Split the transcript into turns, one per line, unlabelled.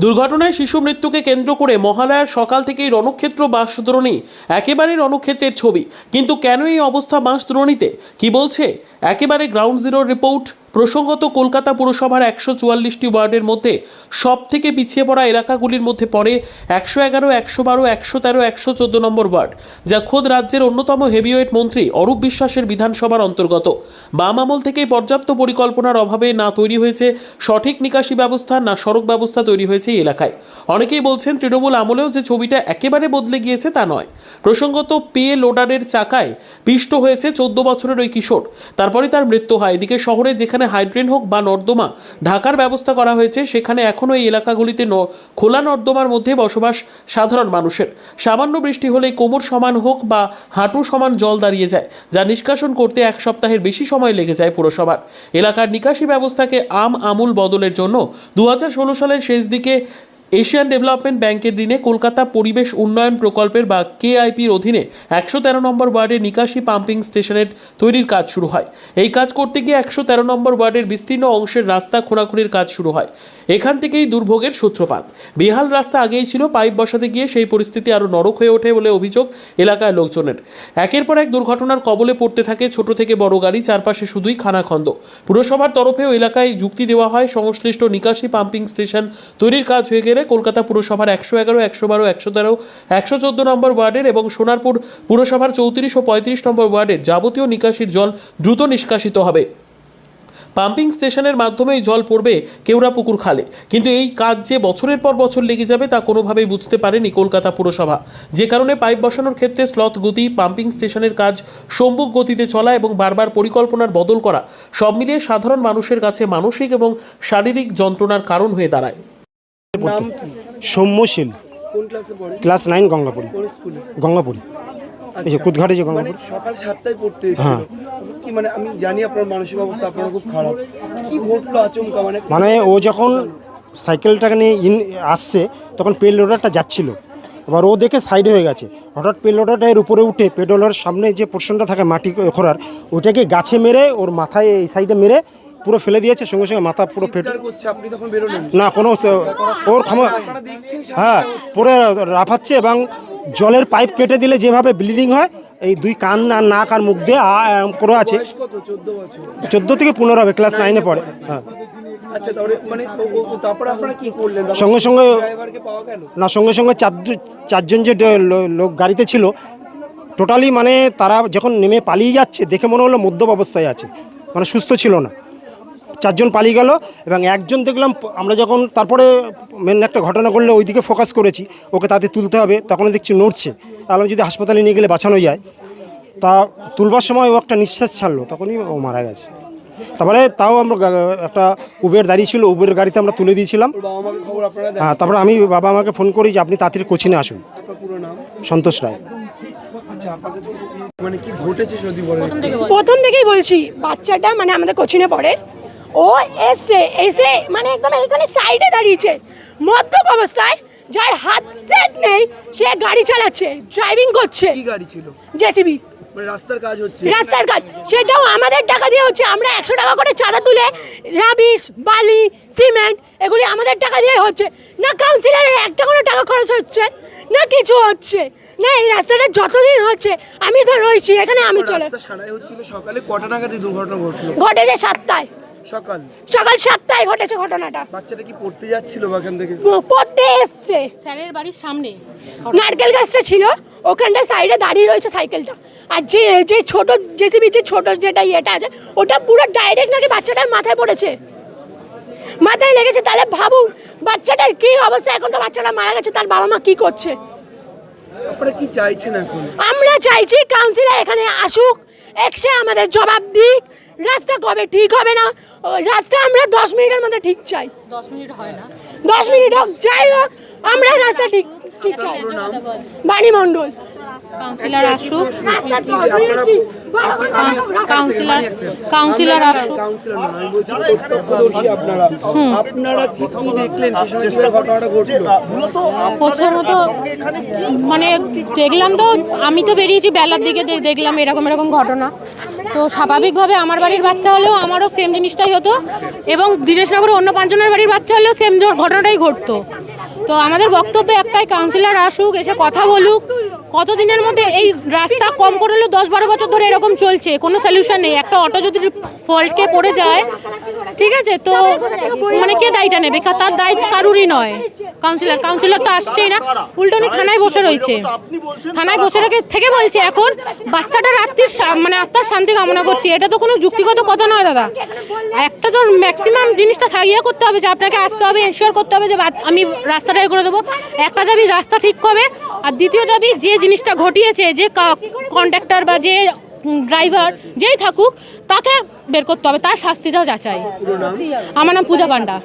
দুর্ঘটনায় শিশু মৃত্যুকে কেন্দ্র করে মহালয়ার সকাল থেকেই রণক্ষেত্র বাঁশদ্রোণী, একেবারে রণক্ষেত্রের ছবি। কিন্তু কেন এই অবস্থা বাঁশদ্রোণীতে, কি বলছে একেবারে গ্রাউন্ড জিরোর রিপোর্ট। প্রসঙ্গত, কলকাতা পুরসভার 144টি ওয়ার্ডের মধ্যে সব থেকে পিছিয়ে পড়া এলাকাগুলির মধ্যে পড়ে 111, 112, 113, 114 নম্বর ওয়ার্ড, যা খোদ রাজ্যের অন্যতম হেভিওয়েট মন্ত্রী অরূপ বিশ্বাসের বিধানসভার অন্তর্গত। বাম আমল থেকেই পর্যাপ্ত পরিকল্পনার অভাবে না তৈরি হয়েছে সঠিক নিকাশি ব্যবস্থা, না সড়ক ব্যবস্থা তৈরি হয়েছে এই এলাকায়। অনেকেই বলছেন তৃণমূল আমলেও যে ছবিটা একেবারে বদলে গিয়েছে তা নয়। প্রসঙ্গত, পে লোডারের চাকায় পিষ্ট হয়েছে 14 বছরের ওই কিশোর, তারপরে তার মৃত্যু হয়। এদিকে শহরে যেখানে হাইড্রেন হোক বা নর্দমা ঢাকার ব্যবস্থা করা হয়েছে, সেখানে এখনও এই এলাকাগুলিতে খোলা নর্দমার মধ্যে বসবাস সাধারণ মানুষের। সামান্য বৃষ্টি হলে কোমর সমান হোক বা হাঁটু সমান জল দাঁড়িয়ে যায়, যা নিষ্কাশন করতে এক সপ্তাহের বেশি সময় লেগে যায় পুরসভার। এলাকার নিকাশি ব্যবস্থাকে আমূল বদলের জন্য 2016 সালের শেষ দিকে এশিয়ান ডেভেলপমেন্ট ব্যাংকের ঋণে কলকাতা পরিবেশ উন্নয়ন প্রকল্পের বা কেআইপির অধীনে 113 নম্বর ওয়ার্ডে নিকাশি পাম্পিং স্টেশনের তৈরির কাজ শুরু হয়। এই কাজ করতে গিয়ে 113 নম্বর ওয়ার্ডের বিস্তীর্ণ অংশের রাস্তা খোঁড়াখুড়ির কাজ শুরু হয়। এখান থেকেই দুর্ভোগের সূত্রপাত। বেহাল রাস্তা আগেই ছিল, পাইপ বসাতে গিয়ে সেই পরিস্থিতি আরও নরক হয়ে ওঠে বলে অভিযোগ এলাকার লোকজনের। একের পর এক দুর্ঘটনার কবলে পড়তে থাকে ছোট থেকে বড় গাড়ি, চারপাশে শুধুই খানাখন্দ। পুরসভার তরফেও এলাকায় যুক্তি দেওয়া হয়, সংশ্লিষ্ট নিকাশি পাম্পিং স্টেশন তৈরির কাজ হয়ে গেলে কলকাতা পুরসভার 111, 112, 113, 114 নম্বর ওয়ার্ডের এবং সোনারপুর পুরসভার 34 ও 35 নম্বর ওয়ার্ডের যাবতীয় নিকাশির জল দ্রুত নিষ্কাশিত হবে। পাম্পিং স্টেশনের মাধ্যমেই জল পড়বে কেওড়াপুকুর খালে। কিন্তু এই কাজ যে বছরের পর বছর লেগে যাবে তা কোনোভাবেই বুঝতে পারেনি কলকাতা পুরসভা, যে কারণে পাইপ বসানোর ক্ষেত্রে স্লথ গতি, পাম্পিং স্টেশনের কাজ সম্মুখ গতিতে চলা এবং বারবার পরিকল্পনার বদল করা, সব মিলিয়ে সাধারণ মানুষের কাছে মানসিক এবং শারীরিক যন্ত্রণার কারণ হয়ে দাঁড়ায়।
সৌম্যশীল,
কোন ক্লাসে পড়ে?
ক্লাস 9, গঙ্গাপুরি।
কোন স্কুলে?
গঙ্গাপুরি, এই যে কুদঘাটে যে
মানে
গঙ্গাপুরি।
সকাল 7টায় পড়তে এসেছিল। কি মানে আমি জানি আপনার মানসিক অবস্থা আপনার খুব খারাপ, কি ঘটলো আচমকা?
মানে ও যখন সাইকেলটাকে নিয়ে আসছে তখন পেল লোডারটা যাচ্ছিল, এবার ও দেখে সাইড হয়ে গেছে। হঠাৎ পেল লোডারটা এর উপরে উঠে পেডোলার সামনে যে পোর্শনটা থাকে মাটি খোঁড়ার, ওইটাকে গাছে মেরে ওর মাথায় এই সাইডে মেরে পুরো ফেলে দিয়েছে। সঙ্গে সঙ্গে মাথা পুরো ফেটে
করছে। আপনি তখন বেরোলেন
না, কোনো ওর ক্ষমা, হ্যাঁ পুরো রাফাচ্ছে এবং জলের পাইপ কেটে দিলে যেভাবে ব্লিডিং হয়, এই দুই কান আর নাক আর মুখ দিয়ে করে আছে।
কত? 14 বছর?
14 থেকে 15 হবে, ক্লাস 9-এ পড়ে। হ্যাঁ,
আচ্ছা, তাহলে মানে তারপরে আপনারা কি করলেন?
সঙ্গে সঙ্গে
ড্রাইভারকে পাওয়া গেল
না, সঙ্গে সঙ্গে চারজন যে লোক গাড়িতে ছিল টোটালি, মানে তারা যখন নেমে পালিয়ে যাচ্ছে দেখে মনে হলো মদ্যপ অবস্থায় আছে, মানে সুস্থ ছিল না। 4 জন পালিয়ে গেল এবং একজন দেখলাম আমরা যখন তারপরে মেন একটা ঘটনা করলে ওইদিকে ফোকাস করেছি, ওকে তাতে তুলতে হবে, তখন দেখছি নড়ছে। তাহলে যদি হাসপাতালে নিয়ে গেলে বাঁচানো যায়, তা তুলবার সময় ও একটা নিঃশ্বাস ছাড়লো, তখনই ও মারা গেছে। তারপরে তাও আমরা একটা উবের দাঁড়িয়ে ছিল, উবের গাড়িতে আমরা তুলে দিয়েছিলাম। হ্যাঁ, তারপরে আমি বাবা আমাকে ফোন করি যে আপনি তাড়াতাড়ি কোচিনে আসুন।
পুরো নাম?
সন্তোষ রায়।
আচ্ছা, আপনাকে মানে কি ঘটেছে যদি বলেন?
প্রথম থেকেই বলছি, বাচ্চাটা মানে আমাদের কোচিনে পড়ে, ও এসে মানে একদম এইখানে সাইডে দাঁড়িয়েছে মদ্যপ অবস্থায়, যার হাত সেট নেই সে গাড়ি চালাচ্ছে, ড্রাইভিং করছে।
কি গাড়ি ছিল?
জেসিবি।
মানে রাস্তার কাজ হচ্ছে?
রাস্তার কাজ, সেটাও আমাদের টাকা দিয়ে হচ্ছে। আমরা 100 টাকা করে চাঁদা তুলে রাবিশ, বালি, সিমেন্ট এগুলি আমাদের টাকা দিয়ে হচ্ছে। না কাউন্সিলরের একটা কোনো টাকা খরচ হচ্ছে, না কিছু হচ্ছে না। এই রাস্তাটা যতদিন হচ্ছে আমি তো রয়েছি এখানে, আমি চলে।
রাস্তা সারাই হচ্ছিল। সকালে কটা নাগাদ এই দুর্ঘটনা ঘটলো?
ঘটেছে 7টায়,
সকাল
7টায় ঘটেছে ঘটনাটা।
বাচ্চাটা কি পড়তে যাচ্ছিল বাগান থেকে?
পড়তে এসছে,
স্যারের বাড়ির সামনে
নারকেল গাছটা ছিল ওখানটা, সাইডে দাঁড়িয়ে রয়েছে সাইকেলটা। আর যে ছোট জেসিবি, যে ছোট যেটা ইয়েটা আছে, ওটা পুরো ডাইরেক্ট নাকি বাচ্চাটার মাথায় পড়েছে, মাথায় লেগেছে। তাহলে ভাবুন বাচ্চাটার কি অবস্থা। এখন তো বাচ্চাটা মারা গেছে, তার বাবা মা কি করছে?
আপনারা কি চাইছেন এখন?
আমরা চাইছি কাউন্সিলর এখানে আসুক, এসে আমাদের জবাব দিক। রাস্তা কবে ঠিক হবে না, রাস্তা আমরা 10 মিনিটের মধ্যে ঠিক চাই।
10 মিনিট হয় না,
10 মিনিট হোক, যাই হোক, আমরা রাস্তা ঠিক চাই। বাণী মণ্ডল।
কাউন্সিলর আসুক, কাউন্সিলর আসুক।
কাউন্সিলর না, আমি বলছি প্রত্যক্ষদর্শী আপনারা। আপনারা কি দেখলেন সেই সময় কিভাবে ঘটনাটা ঘটলো?
প্রথমত মানে দেখলাম তো, আমি তো বেরিয়েছি বেলার দিকে, দেখলাম এরকম ঘটনা। তো স্বাভাবিকভাবে আমার বাড়ির বাচ্চা হলেও আমারও সেম জিনিসটাই হতো, এবং দীনেশনগরে অন্য 5 জনের বাড়ির বাচ্চা হলেও সেম ঘটনাটাই ঘটতো। তো আমাদের বক্তব্যে একটাই, কাউন্সিলর আসুক, এসে কথা বলুক। কতদিনের মধ্যে এই রাস্তা কম করে হলেও 10-12 বছর ধরে এরকম চলছে, কোনো সলিউশন নেই। একটা অটো যদি ফল্টকে পড়ে যায়, ঠিক আছে, তো মানে কে দায়টা নেবে? তার দায় কারুরই নয়। কাউন্সিলর তো আসছেই না, উল্টো উনি থানায় বসে রয়েছে। থানায় বসে থেকে বলছে এখন বাচ্চাটা রাত্রির মানে আত্মার শান্তি কামনা করছি। এটা তো কোনো যুক্তিগত কথা নয় দাদা। একটা তো ম্যাক্সিমাম জিনিসটা থাকিয়ে করতে হবে যে আপনাকে আসতে হবে, এনশিওর করতে হবে যে আমি রাস্তাটা করে দেবো। একটা দাবি রাস্তা ঠিক হবে, আর দ্বিতীয় দাবি যে জিনিসটা ঘটিয়েছে, যে কন্ট্রাক্টর বা যে ড্রাইভার যেই থাকুক, তাকে বের করতে হবে, তার শাস্তিটাও যাচাই। আমার নাম পূজা পান্ডা।